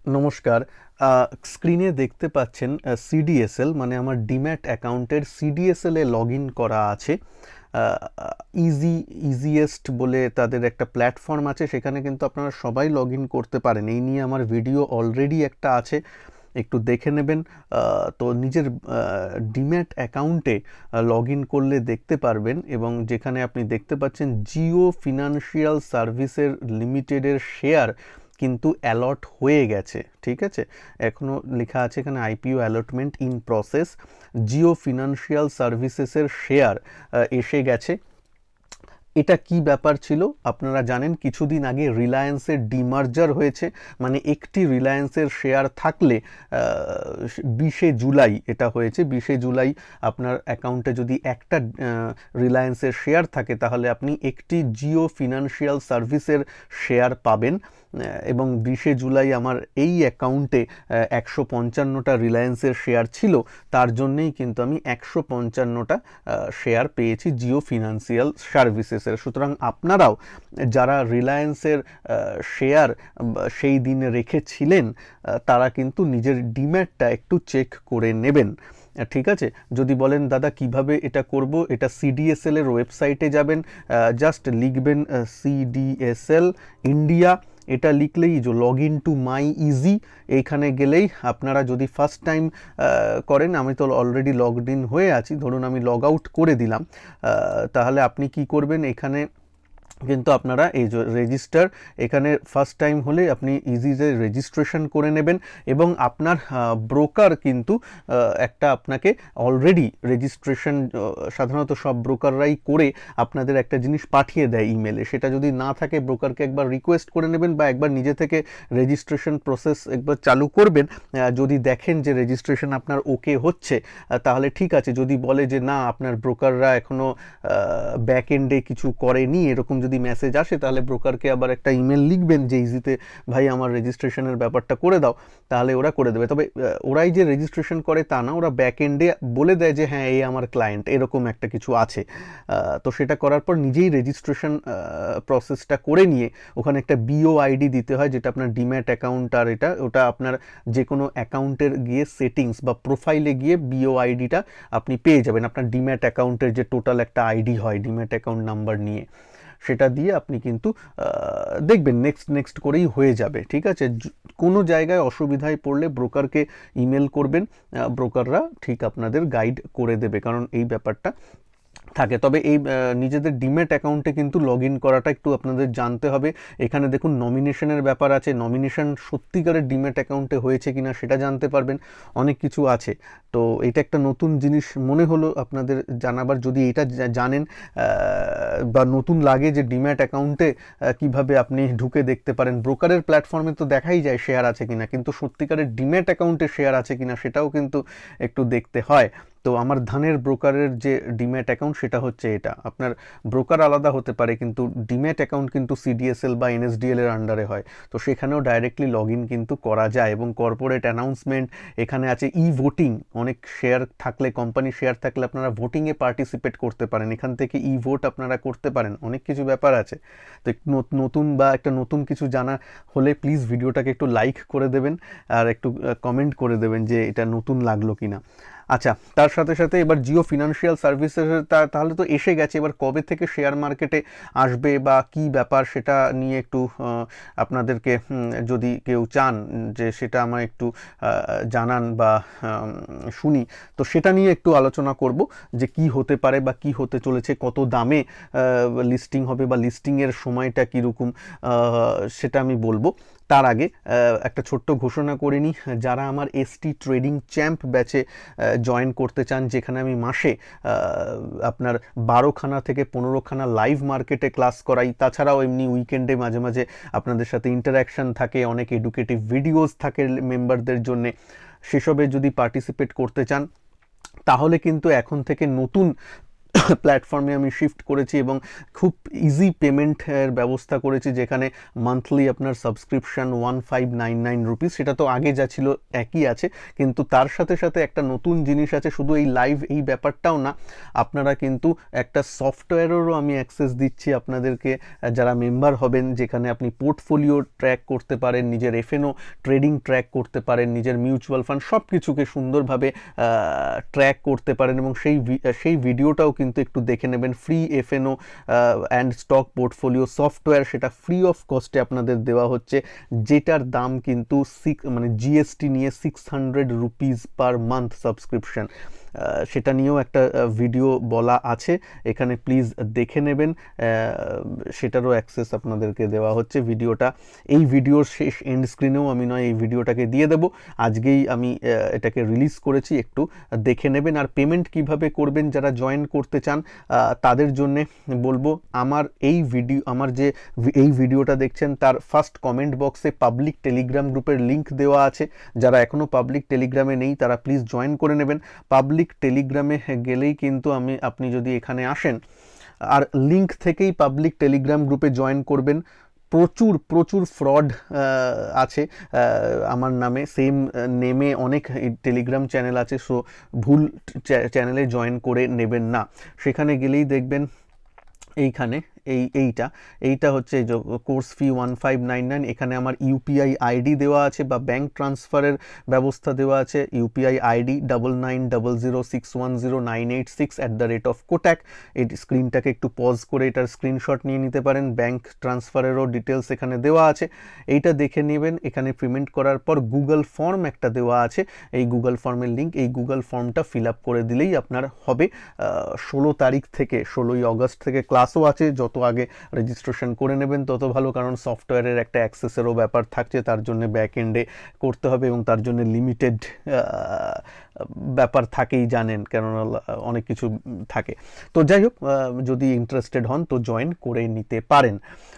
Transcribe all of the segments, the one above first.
নমস্কার। স্ক্রিনে দেখতে পাচ্ছেন সিডিএসএল মানে আমার ডিম্যাট অ্যাকাউন্টের সিডিএসএল এ লগ ইন করা আছে। ইজিয়েস্ট বলে তাদের একটা প্ল্যাটফর্ম আছে, সেখানে কিন্তু আপনারা সবাই লগ ইন করতে পারেন। এই নিয়ে আমার ভিডিও অলরেডি একটা আছে, একটু দেখে নেবেন। তো নিজের ডিম্যাট অ্যাকাউন্টে লগ ইন করলে দেখতে পারবেন, এবং যেখানে আপনি দেখতে পাচ্ছেন জিও ফিনান্সিয়াল সার্ভিসের লিমিটেডের শেয়ার কিন্তু অ্যালট হয়ে গেছে। ঠিক আছে, এখনও লেখা আছে এখানে IPO allotment in process. Jio financial সার্ভিসেসের শেয়ার এসে গেছে। এটা কি ব্যাপার ছিল আপনারা জানেন, কিছুদিন আগে রিলায়েন্সের ডিমার্জার হয়েছে, মানে একটি রিলায়েন্সের শেয়ার থাকলে 20শে জুলাই এটা হয়েছে। 20শে জুলাই আপনার অ্যাকাউন্টে যদি একটা রিলায়েন্সের শেয়ার থাকে, তাহলে আপনি একটি জিও ফিনান্সিয়াল সার্ভিসের শেয়ার পাবেন। এবং 20শে জুলাই আমার এই অ্যাকাউন্টে 155টা রিলায়েন্সের শেয়ার ছিল, তার জন্যেই কিন্তু আমি 155টা শেয়ার পেয়েছি জিও ফিনান্সিয়াল সার্ভিসেসের। সুতরাং আপনারাও যারা রিলায়েন্সের শেয়ার সেই দিন রেখেছিলেন, তারা কিন্তু নিজের ডিম্যাটটা একটু চেক করে নেবেন। ঠিক আছে, যদি বলেন দাদা কিভাবে এটা করব, এটা সিডিএসএল এর ওয়েবসাইটে যাবেন, জাস্ট লিখবেন সিডিএসএল ইন্ডিয়া, এটা লিখলেই যে log in to my easy, এইখানে গেলেই আপনারা যদি ফার্স্ট টাইম করেন, আমি তো অলরেডি লগড ইন হয়ে আছি, ধরুন আমি লগ আউট করে দিলাম, তাহলে আপনি কি করবেন, এখানে কিন্তু আপনারা এই যে রেজিস্টার, এখানে ফার্স্ট টাইম হলে আপনি ইজিতে রেজিস্ট্রেশন করে নেবেন, এবং আপনার ব্রোকার কিন্তু একটা আপনাকে অলরেডি রেজিস্ট্রেশন, সাধারণত সব ব্রোকাররাই করে আপনাদের একটা জিনিস পাঠিয়ে দেয় ইমেলে। সেটা যদি না থাকে, ব্রোকারকে একবার রিকোয়েস্ট করে নেবেন বা একবার নিজে থেকে রেজিস্ট্রেশন প্রসেস একবার চালু করবেন। যদি দেখেন যে রেজিস্ট্রেশন আপনার ওকে হচ্ছে, তাহলে ঠিক আছে। যদি বলে যে না, আপনার ব্রোকাররা এখনও ব্যাক এন্ডে কিছু করেনি, এরকম যদি মেসেজ আসে, তাহলে ব্রোকারকে আবার একটা ইমেল লিখবেন যে ইজিতে ভাই আমার রেজিস্ট্রেশনের ব্যাপারটা করে দাও, তাহলে ওরা করে দেবে। তবে ওরাই যে রেজিস্ট্রেশন করে তা না, ওরা ব্যাক এন্ডে বলে দেয় যে হ্যাঁ এই আমার ক্লায়েন্ট, এরকম একটা কিছু আছে। তো সেটা করার পর নিজেই রেজিস্ট্রেশন প্রসেসটা করে নিয়ে ওখানে একটা বিও আইডি দিতে হয়, যেটা আপনার ডিম্যাট অ্যাকাউন্ট, আর ওটা আপনার যে কোনো অ্যাকাউন্টের গিয়ে সেটিংস বা প্রোফাইলে গিয়ে বিও আইডিটা আপনি পেয়ে যাবেন। আপনার ডিম্যাট অ্যাকাউন্টের যে টোটাল একটা আইডি হয় ডিম্যাট অ্যাকাউন্ট নাম্বার নিয়ে, সেটা দিয়ে আপনি কিন্তু দেখবেন নেক্সট করেই হয়ে যাবে। ঠিক আছে, কোনো জায়গায় অসুবিধায় পড়লে ব্রোকারকে ইমেল করবেন, ব্রোকাররা ঠিক আপনাদের গাইড করে দেবে, কারণ এই ব্যাপারটা থাকে। তবে এই নিজেদের ডিম্যাট অ্যাকাউন্টে কিন্তু লগ ইন করাটা একটু আপনাদের জানতে হবে। এখানে দেখুন নমিনেশনের ব্যাপার আছে, নমিনেশন সত্যিকারের ডিম্যাট অ্যাকাউন্টে হয়েছে কিনা সেটা জানতে পারবেন, অনেক কিছু আছে। তো এটা একটা নতুন জিনিস মনে হলো আপনাদের জানাবার, যদি এটা জানেন বা নতুন লাগে যে ডিম্যাট অ্যাকাউন্টে কিভাবে আপনি ঢুকে দেখতে পারেন। ব্রোকারের প্ল্যাটফর্মে তো দেখাই যায় শেয়ার আছে কিনা, কিন্তু সত্যিকারের ডিম্যাট অ্যাকাউন্টে শেয়ার আছে কিনা সেটাও কিন্তু একটু দেখতে হয়। তো আমার ধানের ব্রোকারের যে ডিম্যাট অ্যাকাউন্ট সেটা হচ্ছে এটা। আপনার ব্রোকার আলাদা হতে পারে, কিন্তু ডিম্যাট অ্যাকাউন্ট কিন্তু সিডিএসএল বা এনএসডিএল এর আন্ডারে হয়। তো সেখানেও ডাইরেক্টলি লগ ইন কিন্তু করা যায়। এবং কর্পোরেট অ্যানাউন্সমেন্ট এখানে আছে, ই ভোটিং, অনেক শেয়ার থাকলে, কোম্পানি শেয়ার থাকলে আপনারা ভোটিংয়ে পার্টিসিপেট করতে পারেন, এখান থেকে ই ভোট আপনারা করতে পারেন, অনেক কিছু ব্যাপার আছে। তো নতুন বা একটা নতুন কিছু জানা হলে প্লিজ ভিডিওটাকে একটু লাইক করে দেবেন, আর একটু কমেন্ট করে দেবেন যে এটা নতুন লাগলো কিনা। আচ্ছা, তার সাথে সাথে এবার জিও ফিনান্সিয়াল সার্ভিসেস তাহলে তো এসে গেছে, এবার কবে থেকে শেয়ার মার্কেটে আসবে বা কি ব্যাপার সেটা নিয়ে একটু আপনাদেরকে, যদি কেউ চান যে সেটা আমায় একটু জানান বা শুনি, তো সেটা নিয়ে একটু আলোচনা করব যে কি হতে পারে বা কি হতে চলেছে, কত দামে লিস্টিং হবে বা লিস্টিংয়ের সময়টা কীরকম, সেটা আমি বলবো। তার আগে একটা ছোট্ট ঘোষণা করে নিই, যারা আমার এসটি ট্রেডিং চ্যাম্প ব্যাচে জয়েন করতে চান, যেখানে আমি মাসে আপনার 12খানা থেকে 15খানা লাইভ মার্কেটে ক্লাস করাই, তাছাড়াও এমনি উইকেন্ডে মাঝে মাঝে আপনাদের সাথে ইন্টারাকশান থাকে, অনেক এডুকেটিভ ভিডিওস থাকে মেম্বারদের জন্যে, সেসবে যদি পার্টিসিপেট করতে চান, তাহলে কিন্তু এখন থেকে নতুন প্ল্যাটফর্মে আমি শিফট করেছি এবং খুব ইজি পেমেন্টের ব্যবস্থা করেছি, যেখানে মান্থলি আপনার সাবস্ক্রিপশন 1599 রুপিস, সেটা তো আগে যা ছিল একই আছে, কিন্তু তার সাথে সাথে একটা নতুন জিনিস আছে, শুধু এই লাইভ এই ব্যাপারটাও না, আপনারা কিন্তু একটা সফটওয়্যারেরও আমি অ্যাক্সেস দিচ্ছি আপনাদেরকে যারা মেম্বার হবেন, যেখানে আপনি পোর্টফোলিও ট্র্যাক করতে পারেন, নিজের এফএনও ট্রেডিং ট্র্যাক করতে পারেন, নিজের মিউচুয়াল ফান্ড সব কিছুকে সুন্দরভাবে ট্র্যাক করতে পারেন, এবং সেই ভিডিওটাও কিন্তু একটু দেখে নেবেন। Free F&O and stock portfolio software, সেটা ফ্রি অফ কস্টে আপনাদের দেওয়া হচ্ছে, যেটার দাম কিন্তু মানে জিএসটি নিয়ে 600 রুপিস পার মান্থ সাবস্ক্রিপশন। সেটা নিয়েও একটা ভিডিও বলা আছে, এখানে প্লিজ দেখে নেবেন, সেটারও অ্যাক্সেস আপনাদেরকে দেওয়া হচ্ছে। ভিডিওটা এই ভিডিওর শেষ এন্ড স্ক্রিনেও আমি নয় এই ভিডিওটাকে দিয়ে দেবো, আজকেই আমি এটাকে রিলিজ করেছি, একটু দেখে নেবেন। আর পেমেন্ট কিভাবে করবেন যারা জয়েন করতে চান তাদের জন্যে বলবো, আমার যে এই ভিডিওটা দেখছেন তার ফার্স্ট কমেন্ট বক্সে পাবলিক টেলিগ্রাম গ্রুপের লিঙ্ক দেওয়া আছে, যারা এখনও পাবলিক টেলিগ্রামে নেই তারা প্লিজ জয়েন করে নেবেন। পাবলিক টেলিগ্রামে গেলেই কিন্তু আপনি যদি এখানে আসেন আর লিঙ্ক থেকেই পাবলিক টেলিগ্রাম গ্রুপে জয়েন করবেন, প্রচুর ফ্রড আছে আমার নামে, সেম নেমে অনেক টেলিগ্রাম চ্যানেল আছে, সো ভুল চ্যানেলে জয়েন করে নেবেন না। সেখানে গেলেই দেখবেন এইখানে এইটা হচ্ছে কোর্স ফি 1599, এখানে আমার ইউপিআই আইডি দেওয়া আছে বা ব্যাঙ্ক ট্রান্সফারের ব্যবস্থা দেওয়া আছে, ইউপিআই আইডি 9900610986 এই স্ক্রিনটাকে একটু পজ করে এটার স্ক্রিনশট নিয়ে নিতে পারেন, ব্যাঙ্ক ট্রান্সফারেরও ডিটেলস এখানে দেওয়া আছে, এইটা দেখে নেবেন। এখানে পেমেন্ট করার পর গুগল ফর্ম একটা দেওয়া আছে, এই গুগল ফর্মের লিঙ্ক, এই গুগল ফর্মটা ফিল আপ করে দিলেই আপনার হবে। 16 তারিখ থেকে 16ই অগস্ট থেকে ক্লাসও আছে, যত আগে রেজিস্ট্রেশন করে নেবেন তত ভালো, কারণ সফটওয়্যারের একটা অ্যাক্সেসেরও ব্যাপার থাকছে, তার জন্য ব্যাক এন্ডে করতে হবে এবং তার জন্য লিমিটেড ব্যাপার থাকেই, জানেন, কেননা অনেক কিছু থাকে। তো যাই হোক, যদি ইন্টারেস্টেড হন তো জয়েন করে নিতে পারেন।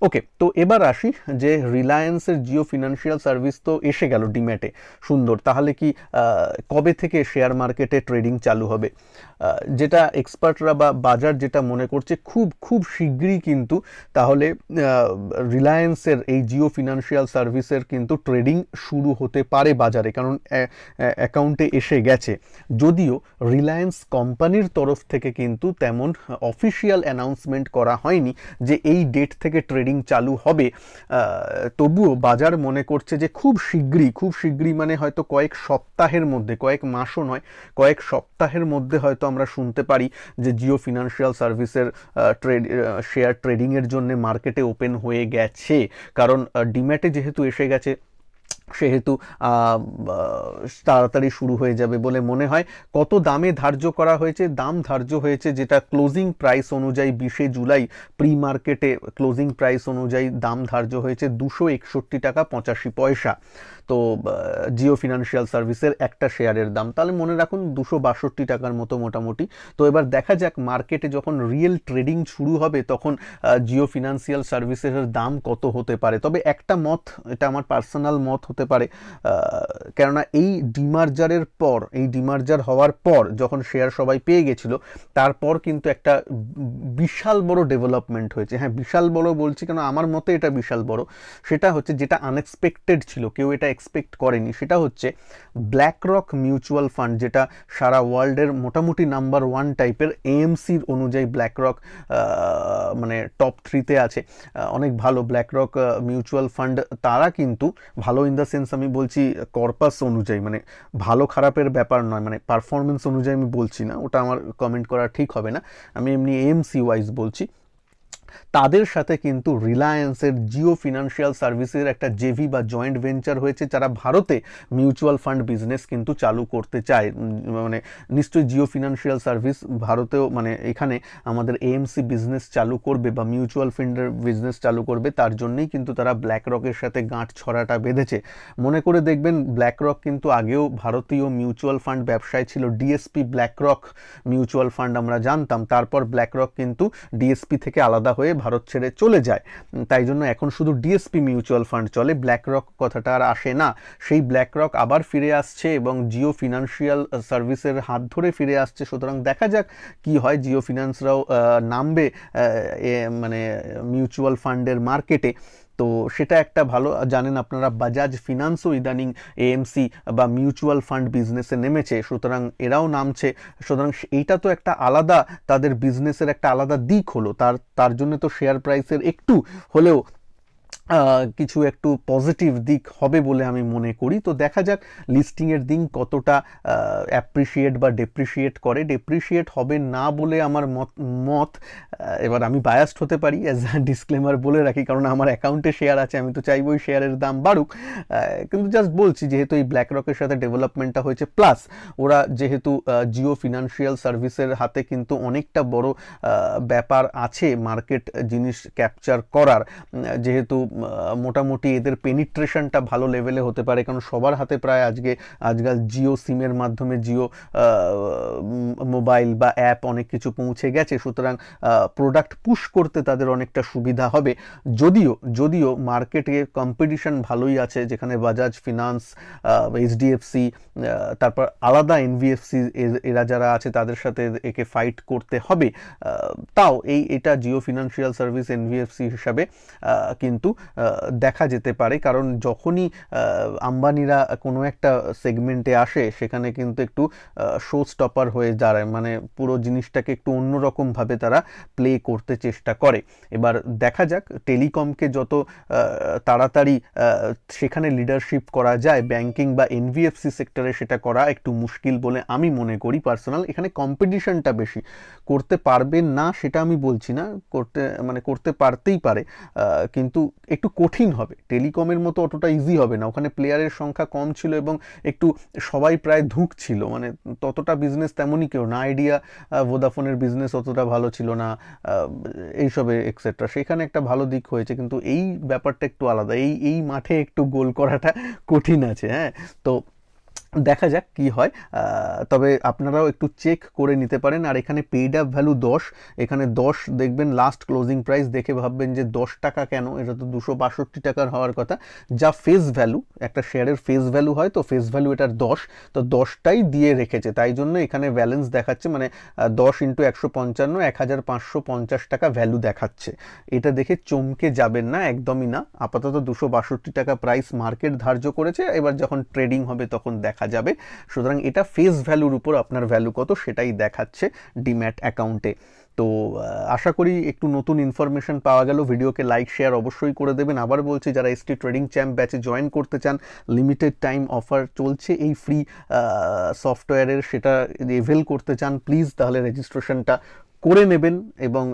ওকে, তো এবার আসি যে রিলায়েন্সের জিও ফিনান্সিয়াল সার্ভিস তো এসে গেল ডিম্যাটে, সুন্দর, তাহলে কি কবে থেকে শেয়ার মার্কেটে ট্রেডিং চালু হবে? যেটা এক্সপার্টরা বা বাজার যেটা মনে করছে খুব শীঘ্রই কিন্তু তাহলে রিলায়েন্সের এই জিও ফিনান্সিয়াল সার্ভিসের কিন্তু ট্রেডিং শুরু হতে পারে বাজারে, কারণ অ্যাকাউন্টে এসে গেছে। যদিও রিলায়েন্স কোম্পানির তরফ থেকে কিন্তু তেমন অফিসিয়াল অ্যানাউন্সমেন্ট করা হয়নি যে এই ডেট থেকে ট্রেডিং চালু হবে, তবুও বাজার মনে করছে যে খুব শীঘ্রই মানে হয়তো কয়েক সপ্তাহের মধ্যে, কয়েক মাসও নয়, কয়েক সপ্তাহের মধ্যে হয়তো আমরা শুনতে পারি যে জিও ফিনান্সিয়াল সার্ভিসের শেয়ার ট্রেডিংয়ের জন্য মার্কেটে ওপেন হয়ে গেছে, কারণ ডিম্যাটে যেহেতু এসে গেছে সেহেতু তাড়াতাড়ি শুরু হয়ে যাবে বলে মনে হয়। কত দামে ধার্য করা হয়েছে? দাম ধার্য হয়েছে যেটা ক্লোজিং প্রাইস অনুযায়ী 20শে জুলাই প্রি মার্কেটে ক্লোজিং প্রাইস অনুযায়ী দাম ধার্য হয়েছে 261 টাকা 85 পয়সা। তো জিও ফিনান্সিয়াল সার্ভিসের একটা শেয়ারের দাম, তাহলে মনে রাখুন 262 টাকার মতো মোটামুটি। তো এবার দেখা যাক মার্কেটে যখন রিয়েল ট্রেডিং শুরু হবে তখন জিও ফিনান্সিয়াল সার্ভিসের দাম কত হতে পারে। তবে একটা মত, এটা আমার পার্সোনাল মত হতে পারে, কেননা এই ডিমার্জার হওয়ার পর যখন শেয়ার সবাই পেয়ে গেছিল, তারপর কিন্তু একটা বিশাল বড় ডেভেলপমেন্ট হয়েছে। হ্যাঁ, বিশাল বড় বলছি কেন, আমার মতে এটা বিশাল বড়। সেটা হচ্ছে যেটা আনএক্সপেক্টেড ছিল, কেউ এটা এক্সপেক্ট করেনি, সেটা হচ্ছে ব্ল্যাকরক মিউচুয়াল ফান্ড, যেটা সারা ওয়ার্ল্ডের মোটামুটি নাম্বার 1 টাইপের, এএমসির অনুযায়ী ব্ল্যাকরক মানে টপ 3-তে আছে, অনেক ভালো ব্ল্যাকরক মিউচুয়াল ফান্ড। তারা কিন্তু ভালো ইন দ্য সেন্স আমি বলছি কর্পাস অনুযায়ী, মানে ভালো খারাপের ব্যাপার নয়, মানে পারফরমেন্স অনুযায়ী আমি বলছি না, ওটা আমার কমেন্ট করা ঠিক হবে না, আমি এমনি এএমসি ওয়াইজ বলছি। তাদের সাথে কিন্তু রিলায়েন্সের জিও ফিনান্সিয়াল সার্ভিসের একটা জেভি বা জয়েন্ট ভেঞ্চার হয়েছে, যারা ভারতে মিউচুয়াল ফান্ড বিজনেস কিন্তু চালু করতে চায়। মানে নিশ্চয়ই জিও ফিনান্সিয়াল সার্ভিস ভারতেও, মানে এখানে আমাদের এএমসি বিজনেস চালু করবে বা মিউচুয়াল ফান্ডের বিজনেস চালু করবে, তার জন্যই কিন্তু তারা ব্ল্যাকরকের সাথে গাঁট ছড়াটা বেঁধেছে। মনে করে দেখবেন ব্ল্যাকরক কিন্তু আগেও ভারতীয় মিউচুয়াল ফান্ড ব্যবসায় ছিল, ডিএসপি ব্ল্যাকরক মিউচুয়াল ফান্ড আমরা জানতাম, তারপর ব্ল্যাকরক কিন্তু ডিএসপি থেকে আলাদা হয়ে ভারত ছেড়ে চলে যায়। তাই জন্য এখন শুধু ডিএসপি মিউচুয়াল ফান্ড চলে, ব্ল্যাক রক কথাটা আর আসে না। সেই ব্ল্যাক রক আবার ফিরে আসছে এবং জিও ফিনান্সিয়াল সার্ভিসের হাত ধরে ফিরে আসছে। সুতরাং দেখা যাক কি হয়, জিও ফিনান্সরাও নামবে মানে মিউচুয়াল ফান্ডের মার্কেটে। তো সেটা একটা ভালো, জানেন আপনারা বাজাজ ফিনান্সও ইদানিং এএমসি বা মিউচুয়াল ফান্ড বিজনেসে নেমেছে, সুতরাং এরাও নামছে। সুতরাং এইটা তো একটা আলাদা, তাদের বিজনেসের একটা আলাদা দিক হলো, তার জন্য তো শেয়ার প্রাইসের একটু হলেও কিছু একটু পজিটিভ দিক হবে বলে আমি মনে করি। তো দেখা যাক লিস্টিংয়ের দিন কতটা অ্যাপ্রিসিয়েট বা ডেপ্রিসিয়েট করে। ডেপ্রিসিয়েট হবে না বলে আমার মত। এবার আমি বায়াসড হতে পারি, অ্যাজ আ ডিসক্লেমার বলে রাখি, কারণ আমার অ্যাকাউন্টে শেয়ার আছে, আমি তো চাইবো ওই শেয়ারের দাম বাড়ুক। কিন্তু জাস্ট বলছি, যেহেতু এই ব্ল্যাক রকের সাথে ডেভেলপমেন্টটা হয়েছে, প্লাস ওরা যেহেতু জিও ফিনান্সিয়াল সার্ভিসের হাতে কিন্তু অনেকটা বড় ব্যাপার আছে মার্কেট জিনিস ক্যাপচার করার, যেহেতু মোটামুটি এদের পেনিট্রেশনটা ভালো লেভেলে হতে পারে, কারণ সবার হাতে প্রায় আজকাল জিও সিমের মাধ্যমে জিও মোবাইল বা অ্যাপ অনেক কিছু পৌঁছে গেছে। সুতরাং প্রোডাক্ট পুশ করতে তাদের অনেকটা সুবিধা হবে। যদিও মার্কেটে কম্পিটিশন ভালোই আছে, যেখানে বাজাজ ফিনান্স, এইচডিএফসি, তারপর আলাদা এনবিএফসি, এরা যারা আছে তাদের সাথে একে ফাইট করতে হবে। তাও এটা জিও ফিনান্সিয়াল সার্ভিস এনবিএফসি হিসাবে কিন্তু দেখা যেতে পারে, কারণ যখনই আম্বানিরা কোনো একটা সেগমেন্টে আসে সেখানে কিন্তু একটু শো স্টপার হয়ে দাঁড়ায়, মানে পুরো জিনিসটাকে একটু অন্যরকমভাবে তারা প্লে করতে চেষ্টা করে। এবার দেখা যাক টেলিকমকে যত তাড়াতাড়ি সেখানে লিডারশিপ করা যায়, ব্যাংকিং বা এনবিএফসি সেক্টরে সেটা করা একটু মুশকিল বলে আমি মনে করি পার্সোনাল। এখানে কম্পিটিশনটা বেশি, করতে পারবে না সেটা আমি বলছি না, করতে পারতেই পারে, কিন্তু একটু কঠিন হবে। টেলিকমের মতো অতটা ইজি হবে না, ওখানে প্লেয়ারের সংখ্যা কম ছিল এবং একটু সবাই প্রায় ধুঁক ছিল, মানে ততটা বিজনেস তেমনই কেউ না। আইডিয়া ভোদাফোনের বিজনেস অতটা ভালো ছিল না, এইসবে এক্সেট্রা। সেখানে একটা ভালো দিক হয়েছে, কিন্তু এই ব্যাপারটা একটু আলাদা, এই মাঠে একটু গোল করাটা কঠিন আছে। হ্যাঁ, তো দেখা যাক কি হয়। তবে আপনারাও একটু চেক করে নিতে পারেন। আর এখানে পেইড আপ ভ্যালু 10, এখানে 10 দেখবেন লাস্ট ক্লোজিং প্রাইস দেখে ভাববেন যে 10 টাকা কেন, এটা তো 262 টাকার হওয়ার কথা। যা ফেস ভ্যালু, একটা শেয়ারের ফেস ভ্যালু হয়, তো ফেস ভ্যালু এটার 10, তো 10টাই দিয়ে রেখেছে, তাই জন্য এখানে ব্যালেন্স দেখাচ্ছে, মানে 10 × 155 1550 টাকা ভ্যালু দেখাচ্ছে। এটা দেখে চমকে যাবেন না, একদমই না। আপাতত 262 টাকা প্রাইস মার্কেট ধার্য করেছে, এবার যখন ট্রেডিং হবে তখন দেখা যাবে। সুতরাং এটা ফেস ভ্যালুর উপর আপনার ভ্যালু কত সেটাই দেখাচ্ছে ডিম্যাট অ্যাকাউন্টে। তো আশা করি একটু নতুন ইনফরমেশন পাওয়া গেল। ভিডিওকে লাইক শেয়ার অবশ্যই করে দেবেন। আবার বলছি, যারা এসটি ট্রেডিং চ্যাম্প ব্যাচে জয়েন করতে চান, লিমিটেড টাইম অফার চলছে এই ফ্রি সফটওয়্যারের, সেটা এভেল করতে চান প্লিজ, তাহলে রেজিস্ট্রেশনটা করে নেবেন। এবং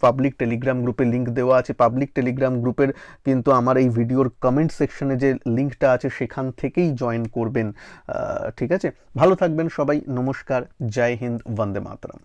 পাবলিক টেলিগ্রাম গ্রুপে লিঙ্ক দেওয়া আছে, পাবলিক টেলিগ্রাম গ্রুপের কিন্তু আমার এই ভিডিওর কমেন্ট সেকশনে যে লিঙ্কটা আছে সেখান থেকেই জয়েন করবেন। ঠিক আছে, ভালো থাকবেন সবাই, নমস্কার, জয় হিন্দ, বন্দে মাতরম।